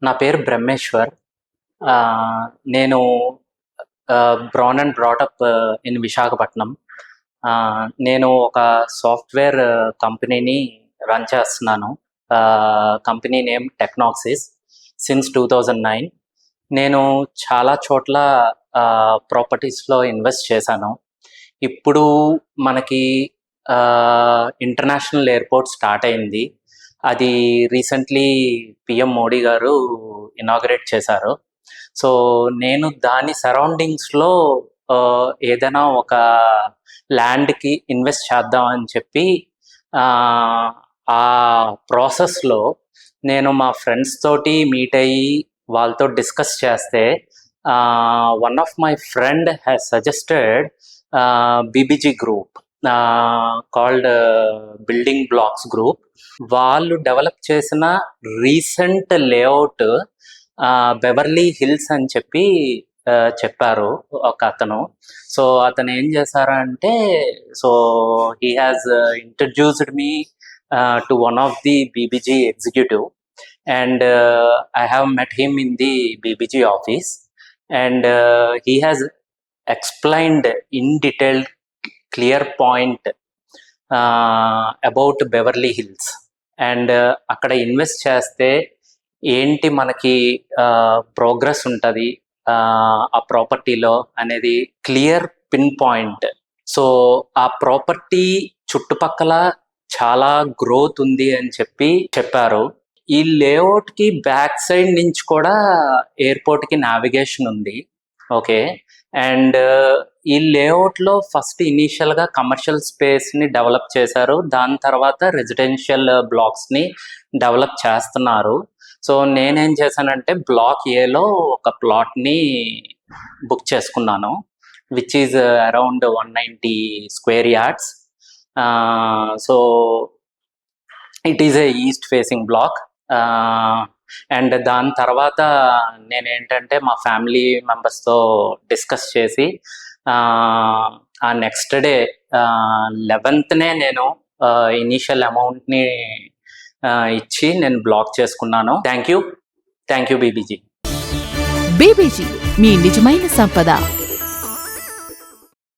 నా పేరు బ్రహ్మేశ్వర్. నేను bran and brought up in Visakhapatnam. నేను ఒక సాఫ్ట్వేర్ కంపెనీని రన్ చేస్తున్నాను. Company name టెక్నాక్సిస్. సిన్స్ 2009 నేను చాలా చోట్ల ప్రాపర్టీస్లో ఇన్వెస్ట్ చేశాను. ఇప్పుడు మనకి ఇంటర్నేషనల్ ఎయిర్పోర్ట్ స్టార్ట్ అయింది. అది రీసెంట్లీ పిఎం మోడీ గారు ఇనాగ్రేట్ చేశారు. సో నేను దాని సరౌండింగ్స్లో ఏదైనా ఒక ల్యాండ్కి ఇన్వెస్ట్ చేద్దామని చెప్పి ఆ ప్రాసెస్లో నేను మా ఫ్రెండ్స్ తోటి మీట్ అయ్యి వాళ్ళతో డిస్కస్ చేస్తే one of my friend has suggested BBG group called building blocks group. వాళ్ళు డెవలప్ చేసిన రీసెంట్ లేఅవుట్ బెవర్లీ హిల్స్ అని చెప్పి చెప్పారు ఒక అతను. సో అతను ఏం చేశారంటే, so he has introduced me to one of the BBG executive and I have met him in the BBG office and he has explained in detail clear point about Beverly Hills and అక్కడ invest చేస్తే ఏంటి మనకి progress ఉంటుంది ఆ ప్రాపర్టీలో అనేది clear pin point. So ఆ property చుట్టుపక్కల చాలా గ్రోత్ ఉంది అని చెప్పారు. ఈ లేఅవుట్కి బ్యాక్ సైడ్ నుంచి కూడా ఎయిర్పోర్ట్కి నావిగేషన్ ఉంది. ఓకే, అండ్ ఈ లేఅవుట్లో ఫస్ట్ ఇనీషియల్గా కమర్షియల్ స్పేస్ని డెవలప్ చేశారు. దాని తర్వాత రెసిడెన్షియల్ బ్లాక్స్ని డెవలప్ చేస్తున్నారు. సో నేనేం చేశానంటే బ్లాక్ ఏలో ఒక ప్లాట్ని బుక్ చేసుకున్నాను, which is around 190 square yards. So it is a east facing block. And దాని తర్వాత నేనేంటంటే మా ఫ్యామిలీ మెంబర్స్తో డిస్కస్ చేసి ఆ నెక్స్ట్ డే 11th నేను ఇనీషియల్ అమౌంట్ని ఇచ్చి నేను బ్లాక్ చేసుకున్నాను. Thank you BBG. బీబీజీ మీ నిజమైన సంపద.